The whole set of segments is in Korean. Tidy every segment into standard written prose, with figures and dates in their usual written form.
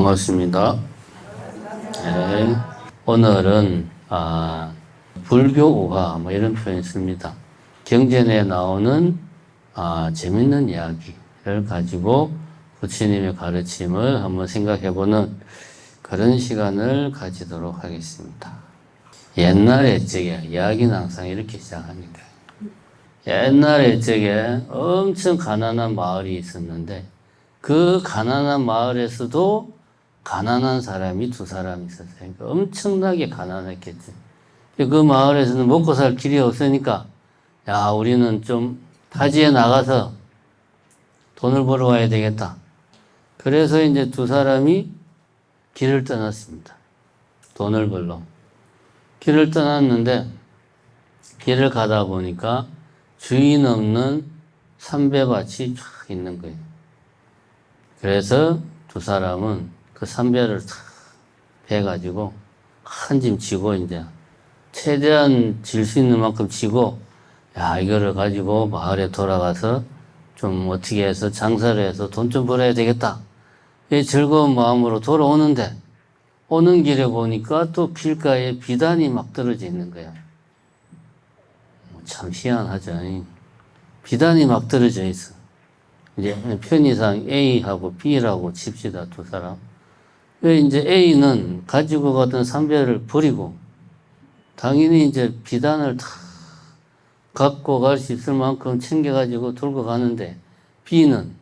반갑습니다. 네, 오늘은 불교 우화 이런 표현이 있습니다. 경전에 나오는 재밌는 이야기를 가지고 부처님의 가르침을 한번 생각해보는 그런 시간을 가지도록 하겠습니다. 옛날에 이야기는 항상 이렇게 시작합니다. 옛날에 엄청 가난한 마을이 있었는데 그 가난한 마을에서도 가난한 사람이 두 사람이 있었어요. 그러니까 엄청나게 가난했겠지. 그 마을에서는 먹고 살 길이 없으니까 우리는 좀 타지에 나가서 돈을 벌어 와야 되겠다. 그래서 이제 두 사람이 길을 떠났습니다. 돈을 벌러. 길을 떠났는데 길을 가다 보니까 주인 없는 삼배밭이 쫙 있는 거예요. 그래서 두 사람은 그 삼배를 탁 베가지고 한 짐 지고 이제 최대한 질 수 있는 만큼 지고 이거를 가지고 마을에 돌아가서 좀 어떻게 해서 장사를 해서 돈 좀 벌어야 되겠다. 이 즐거운 마음으로 돌아오는데 오는 길에 보니까 또 길가에 비단이 막 떨어져 있는 거야. 참 희한하죠. 비단이 막 떨어져 있어. 이제 편의상 A하고 B라고 칩시다, 두 사람. 왜 이제 A는 가지고 가던 삼배를 버리고 당연히 이제 비단을 다 갖고 갈 수 있을 만큼 챙겨가지고 들고 가는데 B는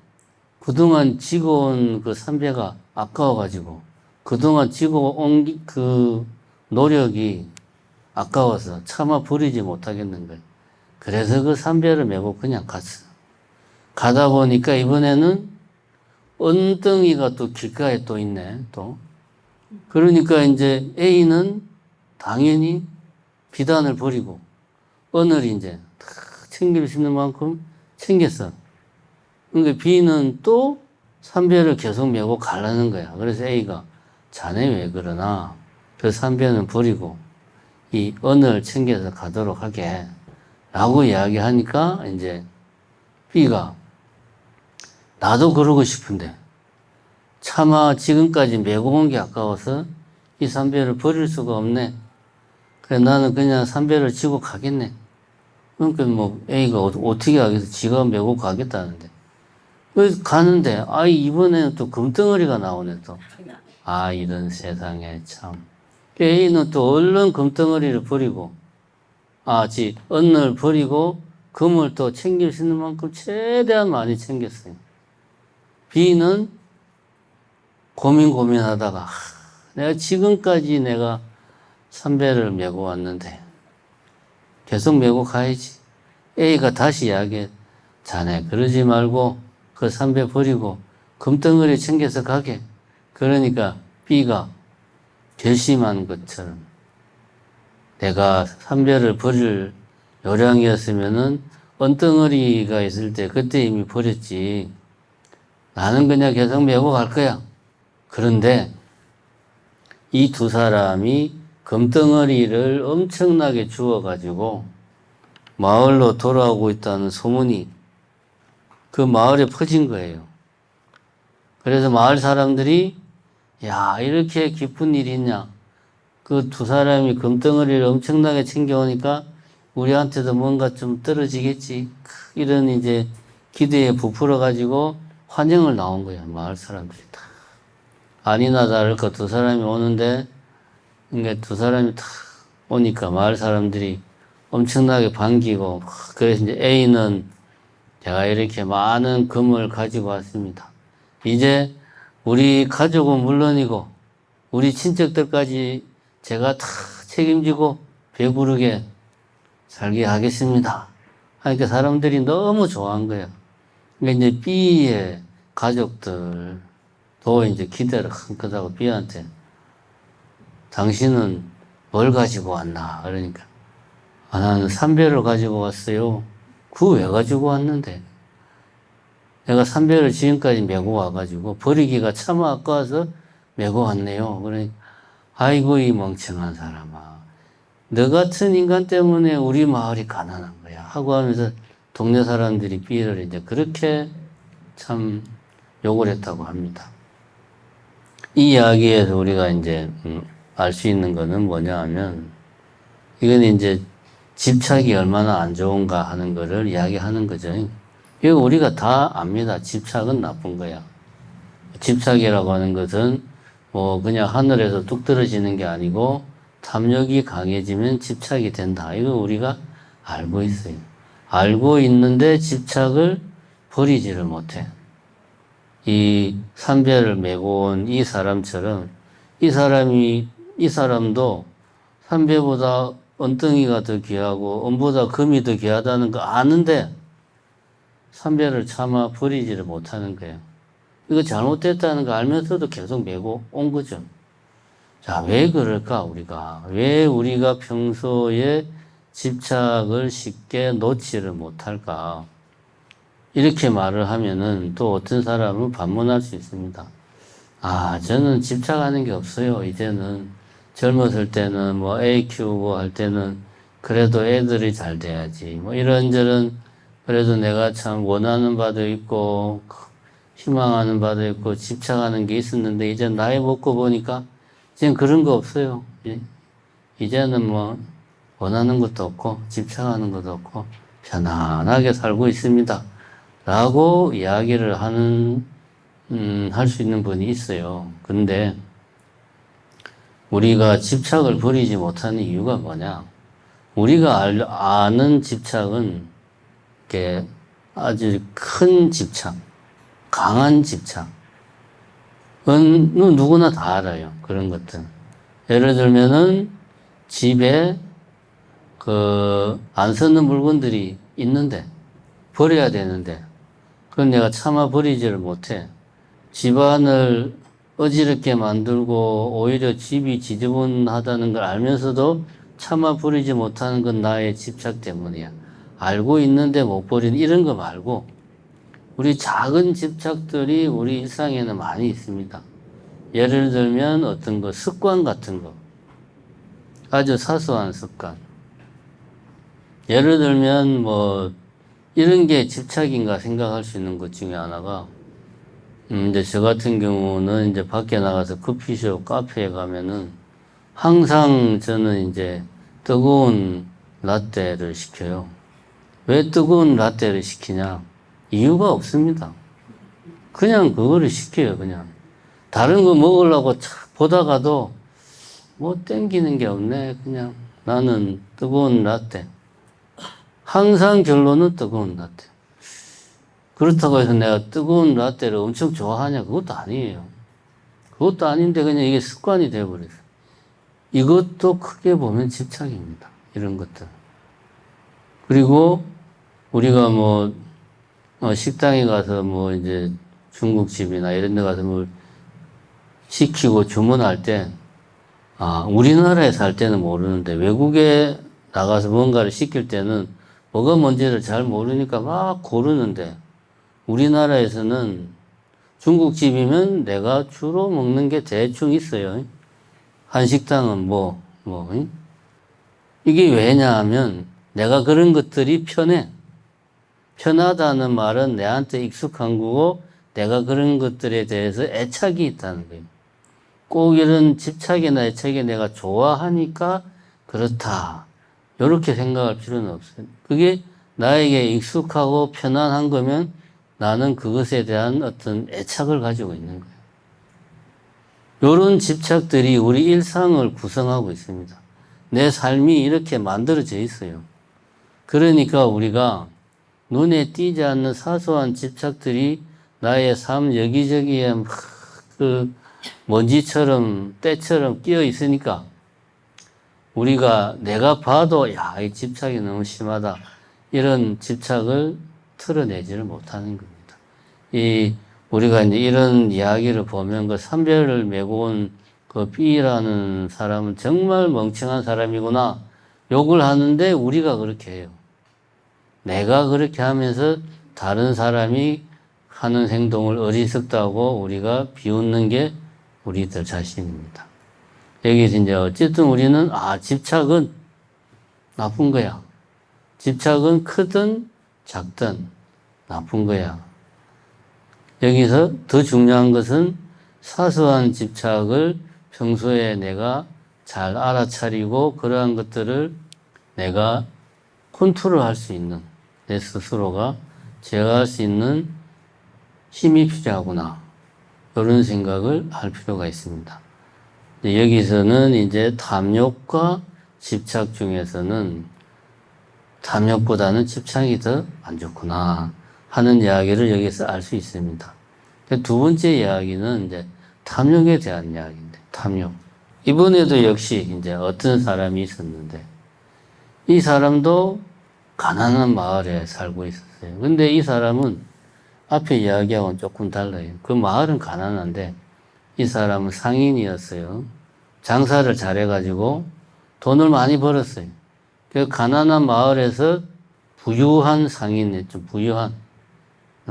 그동안 지고 온 그 삼배가 아까워가지고 그동안 지고 온 그 노력이 아까워서 차마 버리지 못하겠는 거예요. 그래서 그 삼배를 메고 그냥 갔어. 가다 보니까 이번에는 언덩이가 또 길가에 또 있네, 또. 그러니까 이제 A는 당연히 비단을 버리고 언을 이제 다 챙길 수 있는 만큼 챙겼어. 그러니까 B는 또 삼배를 계속 메고 가려는 거야. 그래서 A가 자네 왜 그러나? 그 삼배는 버리고 이 언을 챙겨서 가도록 하게. 라고 이야기하니까 이제 B가 나도 그러고 싶은데 차마 지금까지 메고 온 게 아까워서 이 삼배를 버릴 수가 없네. 그래 나는 그냥 삼배를 지고 가겠네. 그러니까 A가 어떻게 하겠어? 지가 메고 가겠다는데. 그래서 가는데 이번에는 또 금덩어리가 나오네 또. 이런 세상에 참. A는 또 얼른 금덩어리를 버리고 언을 버리고 금을 또 챙길 수 있는 만큼 최대한 많이 챙겼어요. B는 고민하다가 내가 지금까지 내가 삼배를 메고 왔는데 계속 메고 가야지. A가 다시 이야기해. 자네 그러지 말고 그 삼배 버리고 금덩어리 챙겨서 가게. 그러니까 B가 결심한 것처럼 내가 삼배를 버릴 요량이었으면은 언덩어리가 있을 때 그때 이미 버렸지. 나는 그냥 계속 메고 갈 거야. 그런데 이 두 사람이 금덩어리를 엄청나게 주워가지고 마을로 돌아오고 있다는 소문이 그 마을에 퍼진 거예요. 그래서 마을 사람들이 이렇게 기쁜 일이 있냐. 그 두 사람이 금덩어리를 엄청나게 챙겨오니까 우리한테도 뭔가 좀 떨어지겠지. 이런 이제 기대에 부풀어가지고 환영을 나온 거야, 마을 사람들이 다. 아니나 다를까 두 사람이 오는데, 그러니까 두 사람이 다 오니까 마을 사람들이 엄청나게 반기고, 그래서 이제 A는 제가 이렇게 많은 금을 가지고 왔습니다. 이제 우리 가족은 물론이고, 우리 친척들까지 제가 다 책임지고 배부르게 살게 하겠습니다. 그러니까 사람들이 너무 좋아한 거예요. 그러니까 이제 B의 가족들도 이제 기대를 한끗하고 B한테 당신은 뭘 가지고 왔나? 그러니까 나는 삼배를 가지고 왔어요. 그거 왜 가지고 왔는데? 내가 삼배를 지금까지 메고 와가지고 버리기가 참 아까워서 메고 왔네요. 그러니까 아이고 이 멍청한 사람아. 너 같은 인간 때문에 우리 마을이 가난한 거야. 하고 하면서 동네 사람들이 B를 이제 그렇게 참 욕을 했다고 합니다. 이 이야기에서 우리가 이제 알 수 있는 거는 뭐냐 하면 이건 이제 집착이 얼마나 안 좋은가 하는 거를 이야기하는 거죠. 이거 우리가 다 압니다. 집착은 나쁜 거야. 집착이라고 하는 것은 뭐 그냥 하늘에서 뚝 떨어지는 게 아니고 탐욕이 강해지면 집착이 된다. 이거 우리가 알고 있어요. 알고 있는데 집착을 버리지를 못해. 이 삼배를 메고 온 이 사람처럼 이 사람도 삼배보다 은덩이가 더 귀하고 은보다 금이 더 귀하다는 거 아는데 삼배를 차마 버리지를 못하는 거예요. 이거 잘못됐다는 거 알면서도 계속 메고 온 거죠. 자, 왜 그럴까, 우리가? 왜 우리가 평소에 집착을 쉽게 놓지를 못할까? 이렇게 말을 하면은 또 어떤 사람은 반문할 수 있습니다. 아, 저는 집착하는 게 없어요. 이제는 젊었을 때는 뭐 애 키우고 할 때는 그래도 애들이 잘 돼야지. 뭐 이런저런 그래도 내가 참 원하는 바도 있고 희망하는 바도 있고 집착하는 게 있었는데 이제 나이 먹고 보니까 이제는 그런 거 없어요. 이제는 뭐 원하는 것도 없고 집착하는 것도 없고 편안하게 살고 있습니다. 라고 이야기를 할 수 있는 분이 있어요. 근데 우리가 집착을 버리지 못하는 이유가 뭐냐? 우리가 아는 집착은 이렇게 아주 큰 집착, 강한 집착은 누구나 다 알아요. 그런 것들. 예를 들면은 집에 안 쓰는 물건들이 있는데 버려야 되는데 그건 내가 차마 버리지를 못해. 집안을 어지럽게 만들고 오히려 집이 지저분하다는 걸 알면서도 차마 버리지 못하는 건 나의 집착 때문이야. 알고 있는데 못 버리는 이런 거 말고 우리 작은 집착들이 우리 일상에는 많이 있습니다. 예를 들면 어떤 거, 습관 같은 거. 아주 사소한 습관. 예를 들면 뭐 이런 게 집착인가 생각할 수 있는 것 중에 하나가 이제 저 같은 경우는 이제 밖에 나가서 커피숍, 카페에 가면은 항상 저는 이제 뜨거운 라떼를 시켜요. 왜 뜨거운 라떼를 시키냐? 이유가 없습니다. 그냥 그거를 시켜요, 그냥. 다른 거 먹으려고 보다가도 뭐 땡기는 게 없네. 그냥 나는 뜨거운 라떼. 항상 결론은 뜨거운 라떼. 그렇다고 해서 내가 뜨거운 라떼를 엄청 좋아하냐? 그것도 아니에요. 그것도 아닌데 그냥 이게 습관이 되어버렸어요. 이것도 크게 보면 집착입니다. 이런 것들. 그리고 우리가 뭐 식당에 가서 뭐 이제 중국집이나 이런 데 가서 뭘 시키고 주문할 때 우리나라에서 할 때는 모르는데 외국에 나가서 뭔가를 시킬 때는 뭐가 뭔지를 잘 모르니까 막 고르는데 우리나라에서는 중국집이면 내가 주로 먹는 게 대충 있어요. 한식당은 이게 왜냐 하면 내가 그런 것들이 편해. 편하다는 말은 내한테 익숙한 거고 내가 그런 것들에 대해서 애착이 있다는 거예요. 꼭 이런 집착이나 애착이 내가 좋아하니까 그렇다. 이렇게 생각할 필요는 없어요. 그게 나에게 익숙하고 편안한 거면 나는 그것에 대한 어떤 애착을 가지고 있는 거예요. 이런 집착들이 우리 일상을 구성하고 있습니다. 내 삶이 이렇게 만들어져 있어요. 그러니까 우리가 눈에 띄지 않는 사소한 집착들이 나의 삶 여기저기에 먼지처럼 때처럼 끼어 있으니까 우리가 내가 봐도 이 집착이 너무 심하다. 이런 집착을 털어내지를 못하는 겁니다. 우리가 이제 이런 이야기를 보면 그 삼별을 메고 온 그 B라는 사람은 정말 멍청한 사람이구나. 욕을 하는데 우리가 그렇게 해요. 내가 그렇게 하면서 다른 사람이 하는 행동을 어리석다고 우리가 비웃는 게 우리들 자신입니다. 여기서 이제 어쨌든 우리는 집착은 나쁜 거야. 집착은 크든 작든 나쁜 거야. 여기서 더 중요한 것은 사소한 집착을 평소에 내가 잘 알아차리고 그러한 것들을 내가 컨트롤할 수 있는, 내 스스로가 제어할 수 있는 힘이 필요하구나. 이런 생각을 할 필요가 있습니다. 여기서는 이제 탐욕과 집착 중에서는 탐욕보다는 집착이 더 안 좋구나 하는 이야기를 여기서 알 수 있습니다. 두 번째 이야기는 이제 탐욕에 대한 이야기인데, 탐욕. 이번에도 역시 이제 어떤 사람이 있었는데, 이 사람도 가난한 마을에 살고 있었어요. 근데 이 사람은 앞에 이야기하고는 조금 달라요. 그 마을은 가난한데, 이 사람은 상인이었어요. 장사를 잘해가지고 돈을 많이 벌었어요. 그 가난한 마을에서 부유한 상인이었죠. 부유한.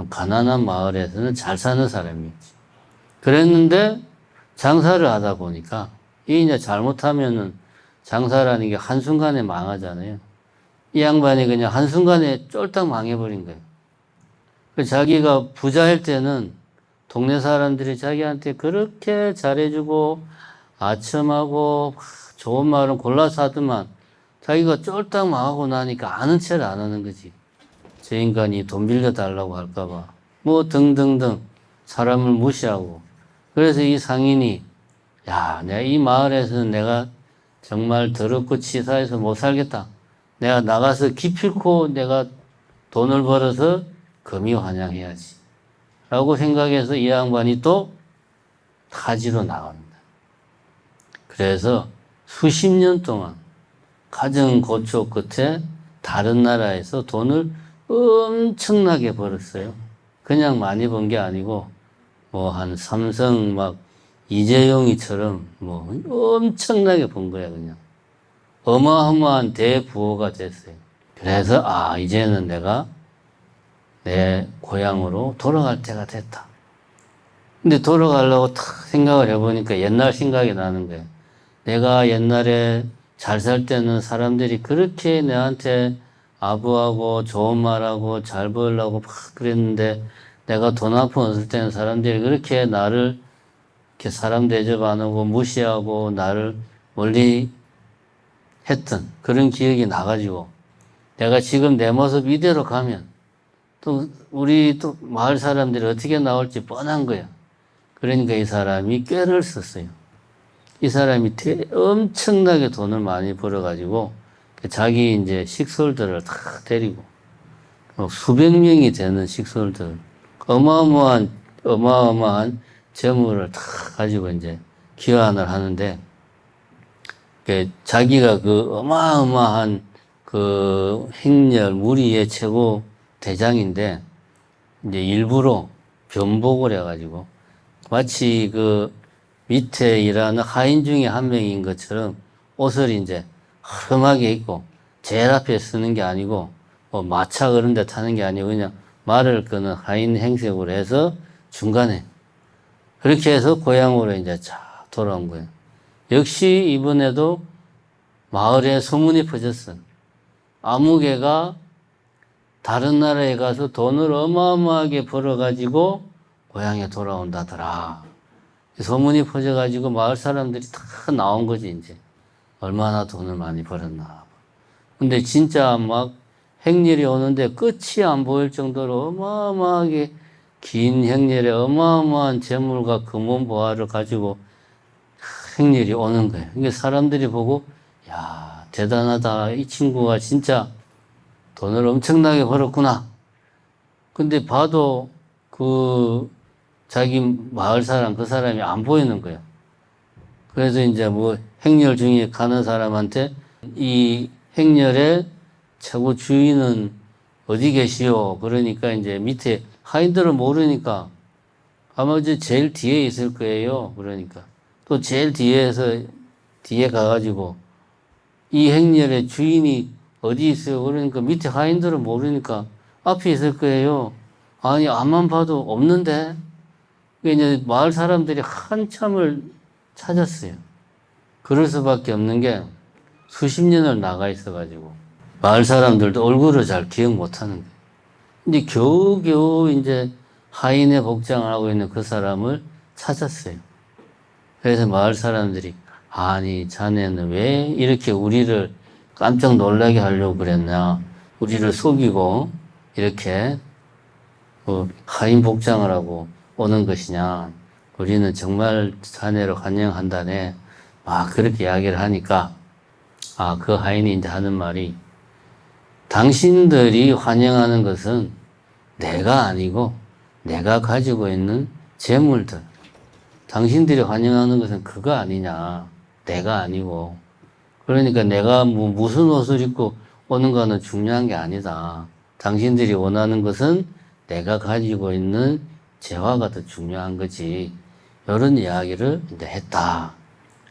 가난한 마을에서는 잘 사는 사람이었지. 그랬는데 장사를 하다 보니까 이 이제 잘못하면은 장사라는 게 한순간에 망하잖아요. 이 양반이 그냥 한순간에 쫄딱 망해버린 거예요. 자기가 부자일 때는 동네 사람들이 자기한테 그렇게 잘해주고 아첨하고 좋은 말은 골라서 하더만 자기가 쫄딱 망하고 나니까 아는 체를 안 하는 거지. 저 인간이 돈 빌려달라고 할까봐 뭐 등등등 사람을 무시하고. 그래서 이 상인이 야, 내가 이 마을에서는 내가 정말 더럽고 치사해서 못 살겠다. 내가 나가서 기필코 내가 돈을 벌어서 금이환영해야지 라고 생각해서 이 양반이 또 타지로 나갑니다. 그래서 수십 년 동안 가정고초 끝에 다른 나라에서 돈을 엄청나게 벌었어요. 그냥 많이 번 게 아니고 뭐 한 삼성 막 이재용이처럼 뭐 엄청나게 번 거야. 그냥 어마어마한 대부호가 됐어요. 그래서 이제는 내가 내 고향으로 돌아갈 때가 됐다. 근데 돌아가려고 탁 생각을 해보니까 옛날 생각이 나는 거예요. 내가 옛날에 잘 살 때는 사람들이 그렇게 내한테 아부하고 좋은 말하고 잘 보이려고 막 그랬는데 내가 돈 한 푼 없을 때는 사람들이 그렇게 나를 이렇게 사람 대접 안 하고 무시하고 나를 멀리 했던 그런 기억이 나가지고 내가 지금 내 모습 이대로 가면 또 우리 또 마을 사람들이 어떻게 나올지 뻔한 거야. 그러니까 이 사람이 꾀를 썼어요. 이 사람이 엄청나게 돈을 많이 벌어가지고 자기 이제 식솔들을 다 데리고 수백 명이 되는 식솔들 어마어마한 재물을 다 가지고 이제 귀환을 하는데 자기가 그 어마어마한 그 행렬 무리의 최고 대장인데 이제 일부러 변복을 해가지고 마치 그 밑에 일하는 하인 중에 한 명인 것처럼 옷을 이제 허름하게 입고 제일 앞에 쓰는 게 아니고 뭐 마차 그런 데 타는 게 아니고 그냥 말을 끄는 하인 행색으로 해서 중간에 그렇게 해서 고향으로 이제 쫙 돌아온 거예요. 역시 이번에도 마을에 소문이 퍼졌어. 아무개가 다른 나라에 가서 돈을 어마어마하게 벌어가지고 고향에 돌아온다더라. 소문이 퍼져가지고 마을 사람들이 다 나온 거지, 이제. 얼마나 돈을 많이 벌었나. 근데 진짜 막 행렬이 오는데 끝이 안 보일 정도로 어마어마하게 긴 행렬에 어마어마한 재물과 금원보화를 가지고 행렬이 오는 거예요. 그러니까 사람들이 보고, 야, 대단하다. 이 친구가 진짜 돈을 엄청나게 벌었구나. 근데 봐도 그 자기 마을 사람, 그 사람이 안 보이는 거예요. 그래서 이제 뭐 행렬 중에 가는 사람한테 이 행렬의 최고 주인은 어디 계시오? 그러니까 이제 밑에 하인들은 모르니까 아마 이제 제일 뒤에 있을 거예요. 그러니까 또 제일 뒤에 가가지고 이 행렬의 주인이 어디 있어요? 그러니까 밑에 하인들은 모르니까 앞에 있을 거예요. 아니, 앞만 봐도 없는데? 이제 마을 사람들이 한참을 찾았어요. 그럴 수밖에 없는 게 수십 년을 나가 있어가지고 마을 사람들도 얼굴을 잘 기억 못 하는 거예요. 근데 겨우겨우 이제 하인의 복장을 하고 있는 그 사람을 찾았어요. 그래서 마을 사람들이 아니 자네는 왜 이렇게 우리를 깜짝 놀라게 하려고 그랬냐. 우리를 속이고 이렇게 하인 복장을 하고 오는 것이냐. 우리는 정말 자네를 환영한다네. 막 그렇게 이야기를 하니까 그 하인이 이제 하는 말이 당신들이 환영하는 것은 내가 아니고 내가 가지고 있는 재물들. 당신들이 환영하는 것은 그거 아니냐. 내가 아니고. 그러니까 내가 무슨 옷을 입고 오는 거는 중요한 게 아니다. 당신들이 원하는 것은 내가 가지고 있는 재화가 더 중요한 거지. 이런 이야기를 이제 했다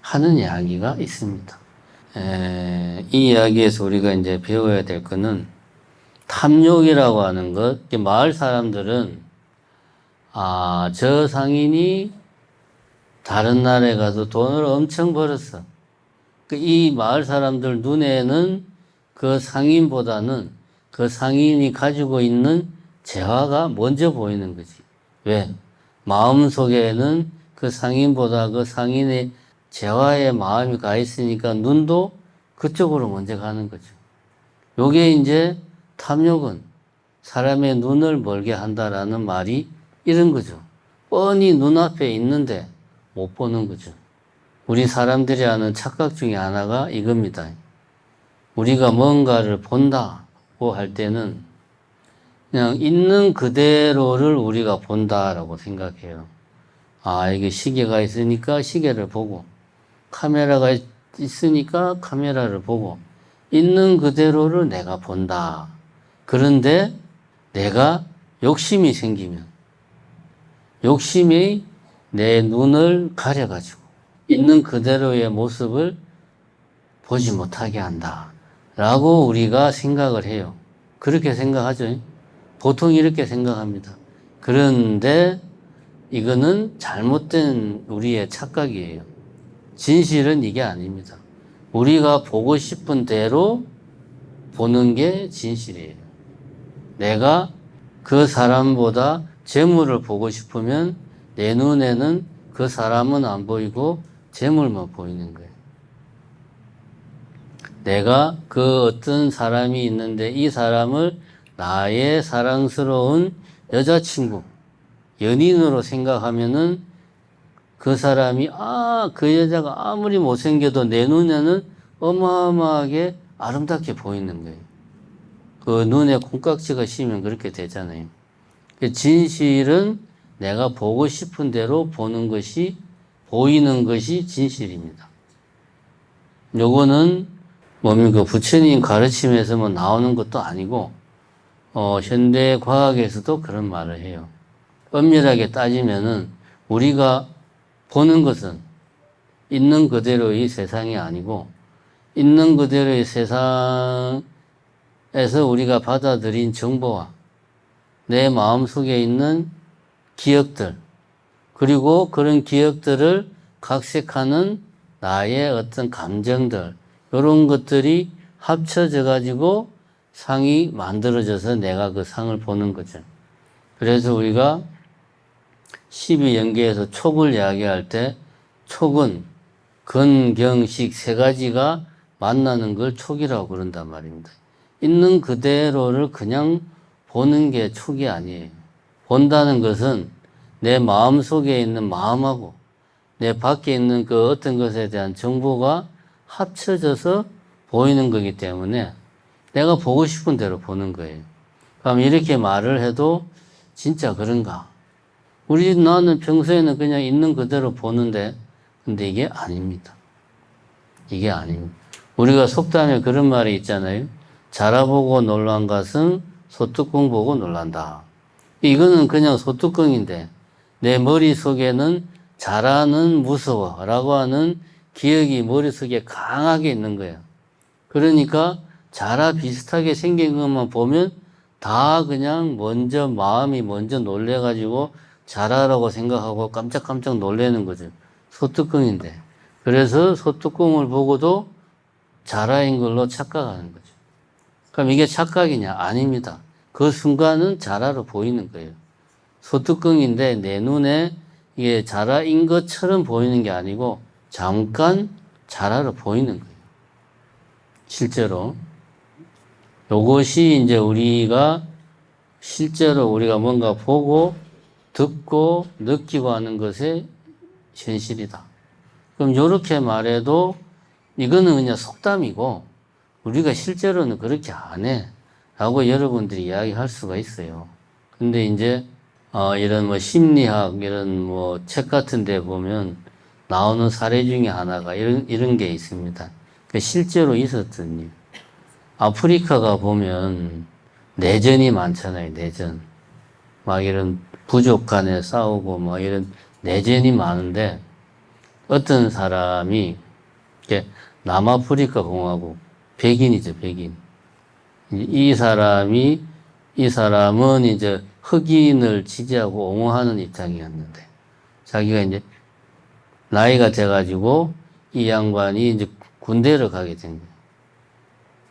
하는 이야기가 있습니다. 이 이야기에서 우리가 이제 배워야 될 거는 탐욕이라고 하는 것. 마을 사람들은 저 상인이 다른 나라에 가서 돈을 엄청 벌었어. 이 마을 사람들 눈에는 그 상인보다는 그 상인이 가지고 있는 재화가 먼저 보이는 거지. 왜? 마음속에는 그 상인보다 그 상인의 재화에 마음이 가 있으니까 눈도 그쪽으로 먼저 가는 거죠. 요게 이제 탐욕은 사람의 눈을 멀게 한다라는 말이 이런 거죠. 뻔히 눈앞에 있는데 못 보는 거죠. 우리 사람들이 하는 착각 중에 하나가 이겁니다. 우리가 뭔가를 본다고 할 때는 그냥 있는 그대로를 우리가 본다라고 생각해요. 이게 시계가 있으니까 시계를 보고, 카메라가 있으니까 카메라를 보고, 있는 그대로를 내가 본다. 그런데 내가 욕심이 생기면, 욕심이 내 눈을 가려가지고, 있는 그대로의 모습을 보지 못하게 한다. 라고 우리가 생각을 해요. 그렇게 생각하죠. 보통 이렇게 생각합니다. 그런데 이거는 잘못된 우리의 착각이에요. 진실은 이게 아닙니다. 우리가 보고 싶은 대로 보는 게 진실이에요. 내가 그 사람보다 재물을 보고 싶으면 내 눈에는 그 사람은 안 보이고 재물만 보이는 거예요. 내가 그 어떤 사람이 있는데 이 사람을 나의 사랑스러운 여자친구, 연인으로 생각하면은 그 사람이 그 여자가 아무리 못생겨도 내 눈에는 어마어마하게 아름답게 보이는 거예요. 그 눈에 콩깍지가 씌면 그렇게 되잖아요. 진실은 내가 보고 싶은 대로 보는 것이, 보이는 것이 진실입니다. 요거는 뭡니까? 부처님 가르침에서 나오는 것도 아니고, 현대 과학에서도 그런 말을 해요. 엄밀하게 따지면은 우리가 보는 것은 있는 그대로의 세상이 아니고, 있는 그대로의 세상에서 우리가 받아들인 정보와 내 마음속에 있는 기억들, 그리고 그런 기억들을 각색하는 나의 어떤 감정들, 이런 것들이 합쳐져 가지고 상이 만들어져서 내가 그 상을 보는 거죠. 그래서 우리가 12연계에서 촉을 이야기할 때 촉은 근, 경, 식 세 가지가 만나는 걸 촉이라고 그런단 말입니다. 있는 그대로를 그냥 보는 게 촉이 아니에요. 본다는 것은 내 마음속에 있는 마음하고 내 밖에 있는 그 어떤 것에 대한 정보가 합쳐져서 보이는 거기 때문에 내가 보고 싶은 대로 보는 거예요. 그럼 이렇게 말을 해도 진짜 그런가? 나는 평소에는 그냥 있는 그대로 보는데, 근데 이게 아닙니다. 이게 아닙니다. 우리가 속담에 그런 말이 있잖아요. 자라보고 놀란 것은 소뚜껑 보고 놀란다. 이거는 그냥 소뚜껑인데, 내 머릿속에는 자라는 무서워라고 하는 기억이 머릿속에 강하게 있는 거예요. 그러니까 자라 비슷하게 생긴 것만 보면 다 그냥 마음이 먼저 놀래가지고 자라라고 생각하고 깜짝깜짝 놀래는 거죠. 소뚜껑인데. 그래서 소뚜껑을 보고도 자라인 걸로 착각하는 거죠. 그럼 이게 착각이냐? 아닙니다. 그 순간은 자라로 보이는 거예요. 소뚜껑인데 내 눈에 이게 자라인 것처럼 보이는 게 아니고 잠깐 자라로 보이는 거예요. 실제로. 요것이 이제 우리가 실제로 우리가 뭔가 보고 듣고 느끼고 하는 것의 현실이다. 그럼 이렇게 말해도 이거는 그냥 속담이고 우리가 실제로는 그렇게 안 해. 라고 여러분들이 이야기할 수가 있어요. 근데 이제 이런 뭐 심리학 이런 뭐 책 같은 데 보면 나오는 사례 중에 하나가 이런 게 있습니다. 실제로 있었던 일. 아프리카가 보면 내전이 많잖아요. 내전. 막 이런 부족 간에 싸우고 막 이런 내전이 많은데 어떤 사람이 남아프리카 공화국 백인이죠. 백인. 이 사람은 이제 흑인을 지지하고 옹호하는 입장이었는데 자기가 이제 나이가 돼가지고 이 양반이 이제 군대를 가게 된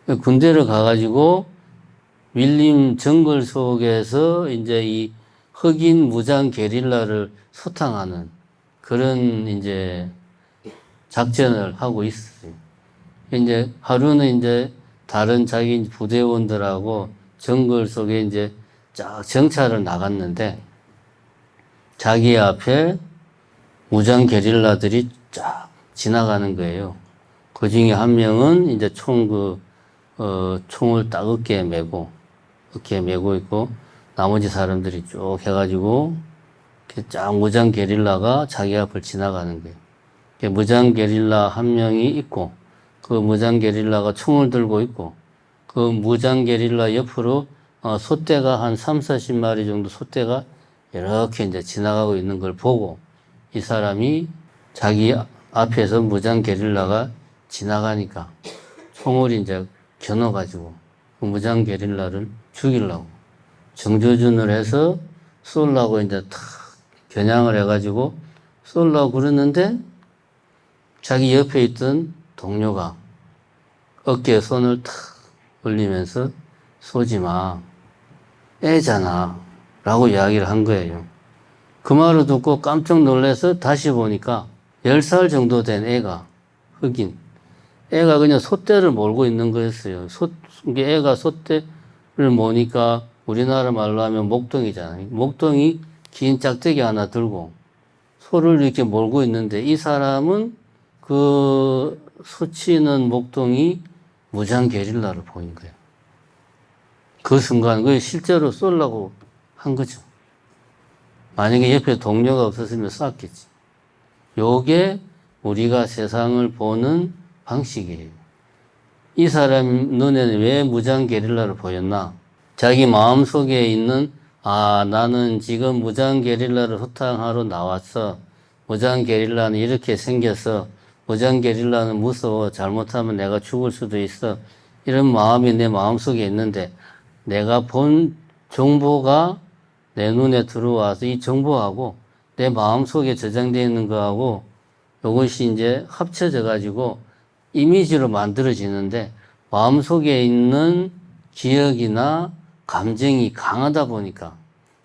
거예요. 군대를 가가지고 밀림 정글 속에서 이제 이 흑인 무장 게릴라를 소탕하는 그런 이제 작전을 하고 있었어요. 이제 하루는 이제 다른 자기 부대원들하고 정글 속에 이제 쫙 정찰을 나갔는데 자기 앞에 무장 게릴라들이 쫙 지나가는 거예요. 그 중에 한 명은 이제 총을 딱 어깨에 메고 있고 나머지 사람들이 쭉 해가지고 쫙 무장 게릴라가 자기 앞을 지나가는 거예요. 무장 게릴라 한 명이 있고 그 무장 게릴라가 총을 들고 있고 그 무장 게릴라 옆으로 소떼가 한 30-40마리 정도 소떼가 이렇게 이제 지나가고 있는 걸 보고 이 사람이 자기 앞에서 무장 게릴라가 지나가니까 총을 이제 겨눠가지고 그 무장 게릴라를 죽이려고 정조준을 해서 쏠라고 이제 탁 겨냥을 해가지고 쏠라고 그러는데 자기 옆에 있던 동료가 어깨에 손을 탁 올리면서 쏘지 마. 애잖아. 라고 이야기를 한 거예요. 그 말을 듣고 깜짝 놀라서 다시 보니까 10살 정도 된 애가 흑인. 애가 그냥 솥대를 몰고 있는 거였어요. 애가 솥대를 모니까 우리나라 말로 하면 목동이잖아요. 목동이 긴 짝대기 하나 들고 소를 이렇게 몰고 있는데 이 사람은 그 소치는 목동이 무장 게릴라를 보인 거예요. 그 순간 그게 실제로 쏠라고 한 거죠. 만약에 옆에 동료가 없었으면 쐈겠지. 요게 우리가 세상을 보는 방식이에요. 이 사람 눈에는 왜 무장 게릴라를 보였나? 자기 마음속에 있는 나는 지금 무장 게릴라를 소탕하러 나왔어. 무장 게릴라는 이렇게 생겨서 무장 게릴라는 무서워. 잘못하면 내가 죽을 수도 있어. 이런 마음이 내 마음속에 있는데 내가 본 정보가 내 눈에 들어와서 이 정보하고 내 마음속에 저장되어 있는 거하고 이것이 이제 합쳐져 가지고 이미지로 만들어지는데 마음속에 있는 기억이나 감정이 강하다 보니까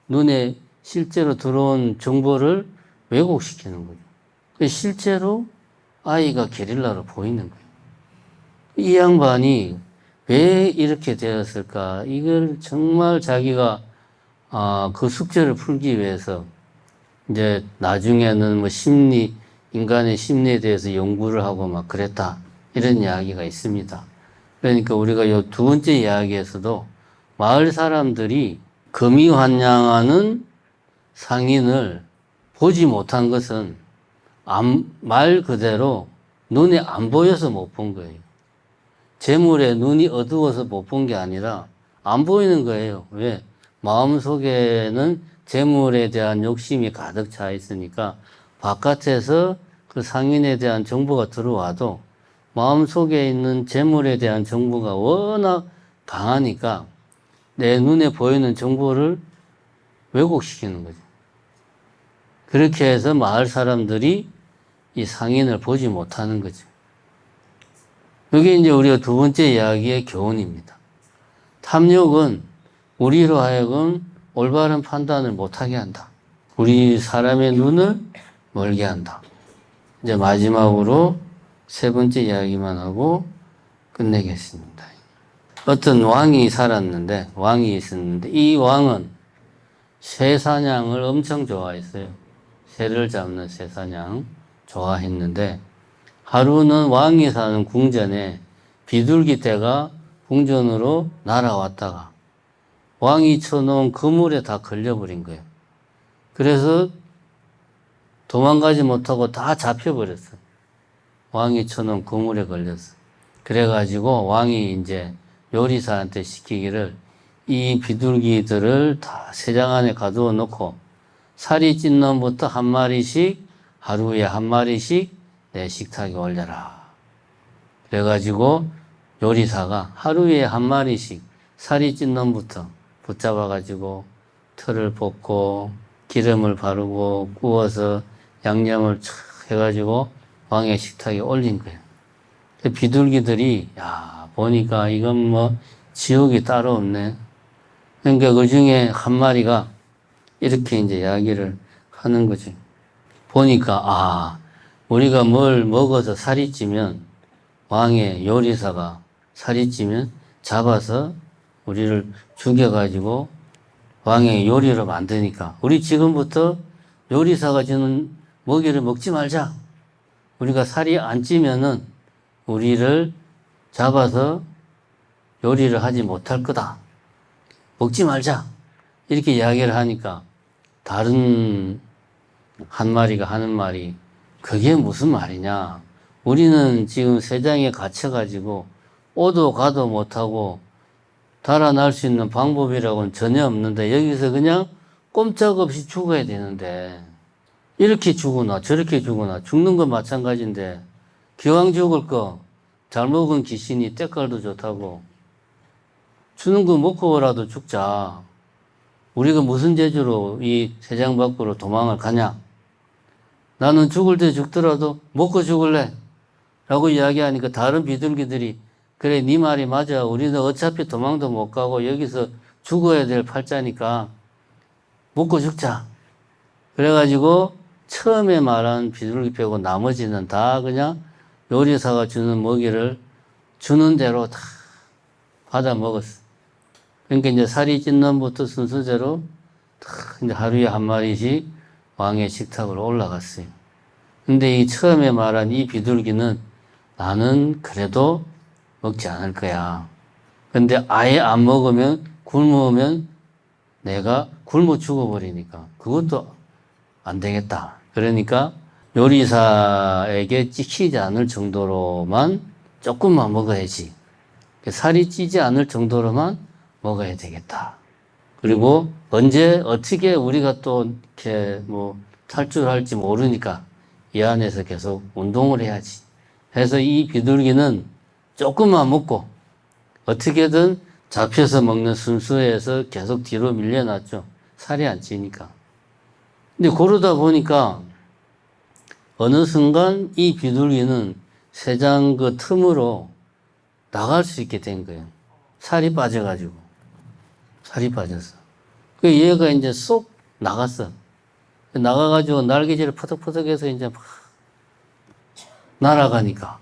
눈에 실제로 들어온 정보를 왜곡시키는 거죠. 실제로 아이가 게릴라로 보이는 거예요. 이 양반이 왜 이렇게 되었을까? 이걸 정말 자기가 그 숙제를 풀기 위해서 이제 나중에는 뭐 인간의 심리에 대해서 연구를 하고 막 그랬다. 이런 이야기가 있습니다. 그러니까 우리가 요 두 번째 이야기에서도 마을 사람들이 금이 환영하는 상인을 보지 못한 것은 말 그대로 눈에 안 보여서 못 본 거예요. 재물에 눈이 어두워서 못 본 게 아니라 안 보이는 거예요. 왜? 마음속에는 재물에 대한 욕심이 가득 차 있으니까 바깥에서 그 상인에 대한 정보가 들어와도 마음속에 있는 재물에 대한 정보가 워낙 강하니까 내 눈에 보이는 정보를 왜곡시키는 거죠. 그렇게 해서 마을 사람들이 이 상인을 보지 못하는 거죠. 이게 이제 우리가 두 번째 이야기의 교훈입니다. 탐욕은 우리로 하여금 올바른 판단을 못하게 한다. 우리 사람의 눈을 멀게 한다. 이제 마지막으로 세 번째 이야기만 하고 끝내겠습니다. 어떤 왕이 살았는데, 왕이 있었는데, 이 왕은 새 사냥을 엄청 좋아했어요. 새를 잡는 새 사냥 좋아했는데, 하루는 왕이 사는 궁전에 비둘기 떼가 궁전으로 날아왔다가 왕이 쳐놓은 그물에 다 걸려버린 거예요. 그래서 도망가지 못하고 다 잡혀버렸어요. 왕이 쳐놓은 그물에 걸렸어. 그래가지고 왕이 이제 요리사한테 시키기를 이 비둘기들을 다 새장 안에 가두어 놓고 살이 찐 놈부터 한 마리씩 하루에 한 마리씩 내 식탁에 올려라. 그래가지고 요리사가 하루에 한 마리씩 살이 찐 놈부터 붙잡아가지고 털을 벗고 기름을 바르고 구워서 양념을 촥 해가지고 왕의 식탁에 올린 거예요. 비둘기들이 야 보니까 이건 뭐 지옥이 따로 없네. 그러니까 그 중에 한 마리가 이렇게 이제 이야기를 하는 거지. 보니까 우리가 뭘 먹어서 살이 찌면 왕의 요리사가 살이 찌면 잡아서 우리를 죽여가지고 왕의 요리를 만드니까 우리 지금부터 요리사가 주는 먹이를 먹지 말자. 우리가 살이 안 찌면은 우리를 잡아서 요리를 하지 못할 거다. 먹지 말자. 이렇게 이야기를 하니까 다른 한 마리가 하는 말이 그게 무슨 말이냐. 우리는 지금 새장에 갇혀가지고 오도 가도 못하고 달아날 수 있는 방법이라고는 전혀 없는데 여기서 그냥 꼼짝없이 죽어야 되는데 이렇게 죽으나 저렇게 죽으나 죽는 건 마찬가지인데 기왕 죽을 거 잘 먹은 귀신이 때깔도 좋다고 주는 거 먹고라도 죽자. 우리가 무슨 재주로 이 새장 밖으로 도망을 가냐. 나는 죽을 때 죽더라도 먹고 죽을래 라고 이야기하니까 다른 비둘기들이 그래 네 말이 맞아. 우리는 어차피 도망도 못 가고 여기서 죽어야 될 팔자니까 먹고 죽자. 그래가지고 처음에 말한 비둘기 빼고 나머지는 다 그냥 요리사가 주는 먹이를 주는 대로 다 받아 먹었어. 그러니까 이제 살이 찐 놈부터 순서대로 다 이제 하루에 한 마리씩 왕의 식탁으로 올라갔어요. 근데 이 처음에 말한 이 비둘기는 나는 그래도 먹지 않을 거야. 근데 아예 안 먹으면 굶으면 내가 굶어 죽어버리니까 그것도 안 되겠다. 그러니까 요리사에게 찍히지 않을 정도로만 조금만 먹어야지. 살이 찌지 않을 정도로만 먹어야 되겠다. 그리고 언제 어떻게 우리가 또 이렇게 뭐 탈출할지 모르니까 이 안에서 계속 운동을 해야지. 해서 이 비둘기는 조금만 먹고 어떻게든 잡혀서 먹는 순수에서 계속 뒤로 밀려났죠. 살이 안 찌니까. 근데 그러다 보니까 어느 순간 이 비둘기는 새장 그 틈으로 나갈 수 있게 된 거예요. 살이 빠져가지고. 살이 빠졌어. 그 얘가 이제 쏙 나갔어. 나가가지고 날개질을 퍼덕퍼덕해서 이제 막 날아가니까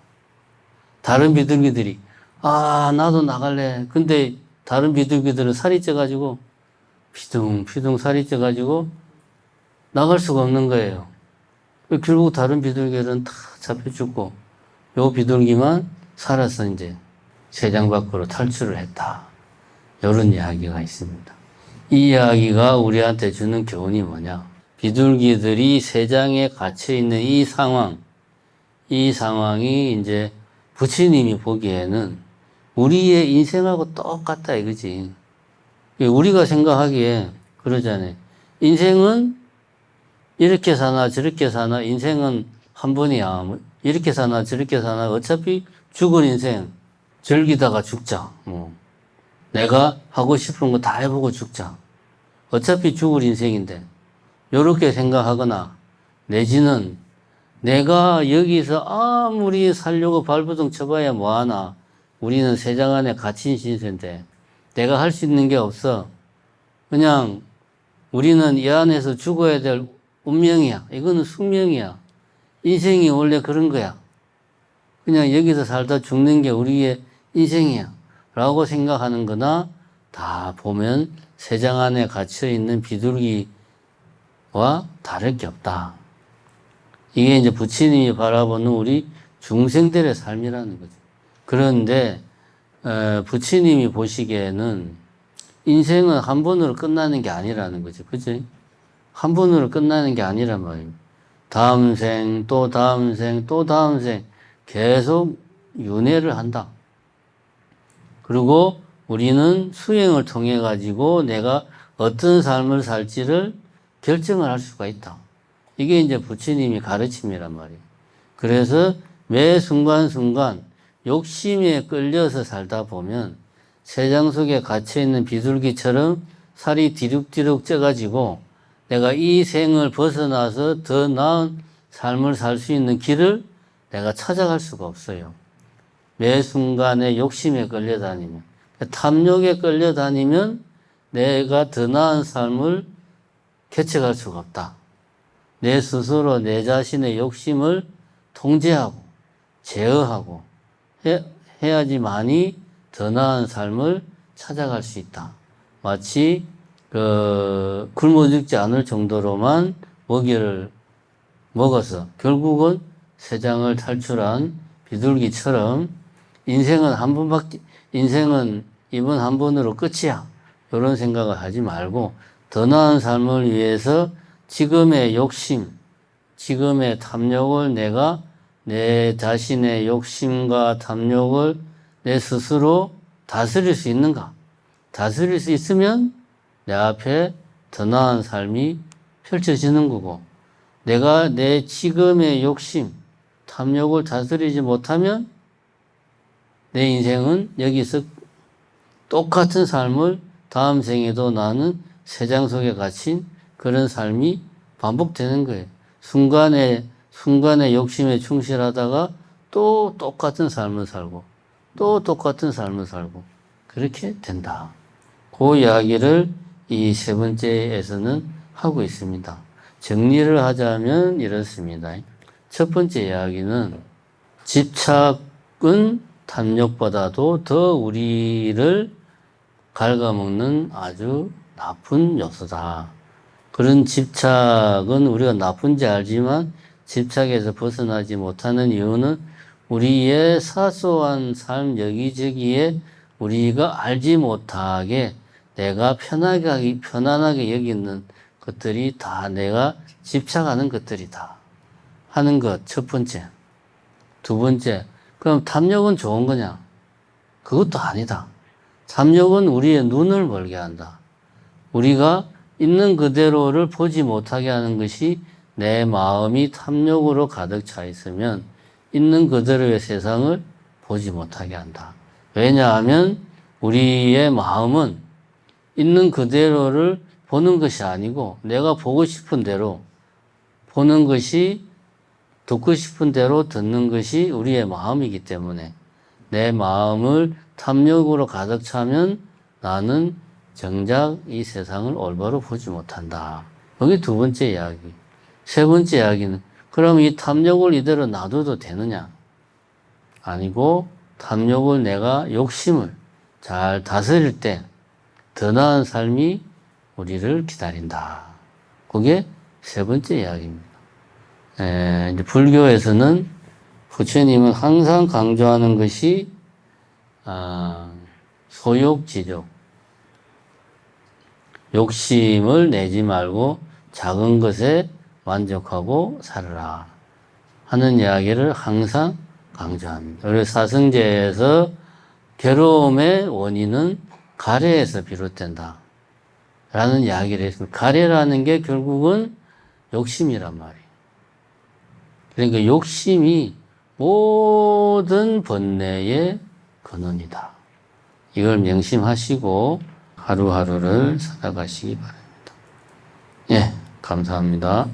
다른 비둘기들이 나도 나갈래. 근데 다른 비둘기들은 살이 쪄가지고 피둥피둥 살이 쪄가지고 나갈 수가 없는 거예요. 결국 다른 비둘기들은 다 잡혀 죽고 요 비둘기만 살아서 이제 새장 밖으로 탈출을 했다. 이런 이야기가 있습니다. 이 이야기가 우리한테 주는 교훈이 뭐냐? 비둘기들이 새장에 갇혀 있는 이 상황이 이제 부처님이 보기에는 우리의 인생하고 똑같다 이거지. 우리가 생각하기에 그러잖아요. 인생은 이렇게 사나 저렇게 사나 인생은 한 번이야. 이렇게 사나 저렇게 사나 어차피 죽은 인생 즐기다가 죽자. 내가 하고 싶은 거 다 해보고 죽자. 어차피 죽을 인생인데 이렇게 생각하거나 내지는 내가 여기서 아무리 살려고 발버둥 쳐봐야 뭐하나. 우리는 새장 안에 갇힌 신세인데 내가 할 수 있는 게 없어. 그냥 우리는 이 안에서 죽어야 될 운명이야. 이거는 숙명이야. 인생이 원래 그런 거야. 그냥 여기서 살다 죽는 게 우리의 인생이야. 라고 생각하는 거나 다 보면 세상 안에 갇혀있는 비둘기와 다를 게 없다. 이게 이제 부처님이 바라보는 우리 중생들의 삶이라는 거죠. 그런데 부처님이 보시기에는 인생은 한 번으로 끝나는 게 아니라는 거죠. 그치? 한 번으로 끝나는 게 아니란 말이에요. 다음 생, 또 다음 생, 또 다음 생 계속 윤회를 한다. 그리고 우리는 수행을 통해 가지고 내가 어떤 삶을 살지를 결정을 할 수가 있다. 이게 이제 부처님이 가르침이란 말이에요. 그래서 매 순간순간 욕심에 끌려서 살다 보면 세상 속에 갇혀있는 비둘기처럼 살이 디룩디룩 쪄가지고 내가 이 생을 벗어나서 더 나은 삶을 살 수 있는 길을 내가 찾아갈 수가 없어요. 매 순간에 욕심에 끌려다니면, 탐욕에 끌려다니면 내가 더 나은 삶을 개척할 수가 없다. 내 스스로 내 자신의 욕심을 통제하고 제어하고 해야지만이 더 나은 삶을 찾아갈 수 있다. 마치 굶어 죽지 않을 정도로만 먹이를 먹어서 결국은 세상을 탈출한 비둘기처럼 인생은 이번 한 번으로 끝이야. 이런 생각을 하지 말고 더 나은 삶을 위해서 지금의 욕심, 지금의 탐욕을 내가 내 자신의 욕심과 탐욕을 내 스스로 다스릴 수 있는가? 다스릴 수 있으면 내 앞에 더 나은 삶이 펼쳐지는 거고, 내가 내 지금의 욕심, 탐욕을 다스리지 못하면 내 인생은 여기서 똑같은 삶을 다음 생에도 나는 세상 속에 갇힌 그런 삶이 반복되는 거예요. 순간에 욕심에 충실하다가 또 똑같은 삶을 살고 또 똑같은 삶을 살고 그렇게 된다. 그 이야기를 이 세 번째에서는 하고 있습니다. 정리를 하자면 이렇습니다. 첫 번째 이야기는 집착은 탐욕보다도 더 우리를 갉아먹는 아주 나쁜 요소다. 그런 집착은 우리가 나쁜지 알지만 집착에서 벗어나지 못하는 이유는 우리의 사소한 삶 여기저기에 우리가 알지 못하게 내가 편안하게 여기는 것들이 다 내가 집착하는 것들이다 하는 것 첫 번째. 두 번째, 그럼 탐욕은 좋은 거냐? 그것도 아니다. 탐욕은 우리의 눈을 멀게 한다. 우리가 있는 그대로를 보지 못하게 하는 것이 내 마음이 탐욕으로 가득 차 있으면 있는 그대로의 세상을 보지 못하게 한다. 왜냐하면 우리의 마음은 있는 그대로를 보는 것이 아니고 내가 보고 싶은 대로 보는 것이, 듣고 싶은 대로 듣는 것이 우리의 마음이기 때문에 내 마음을 탐욕으로 가득 차면 나는 정작 이 세상을 올바로 보지 못한다. 여기 두 번째 이야기. 세 번째 이야기는 그럼 이 탐욕을 이대로 놔둬도 되느냐? 아니고 탐욕을 내가 욕심을 잘 다스릴 때 더 나은 삶이 우리를 기다린다. 그게 세 번째 이야기입니다. 이제 불교에서는 부처님은 항상 강조하는 것이 소욕지족, 욕심을 내지 말고 작은 것에 만족하고 살아라 하는 이야기를 항상 강조합니다. 그래서 사성제에서 괴로움의 원인은 가래에서 비롯된다 라는 이야기를 했습니다. 가래라는 게 결국은 욕심이란 말이에요. 그러니까 욕심이 모든 번뇌의 근원이다. 이걸 명심하시고 하루하루를 살아가시기 바랍니다. 예, 감사합니다.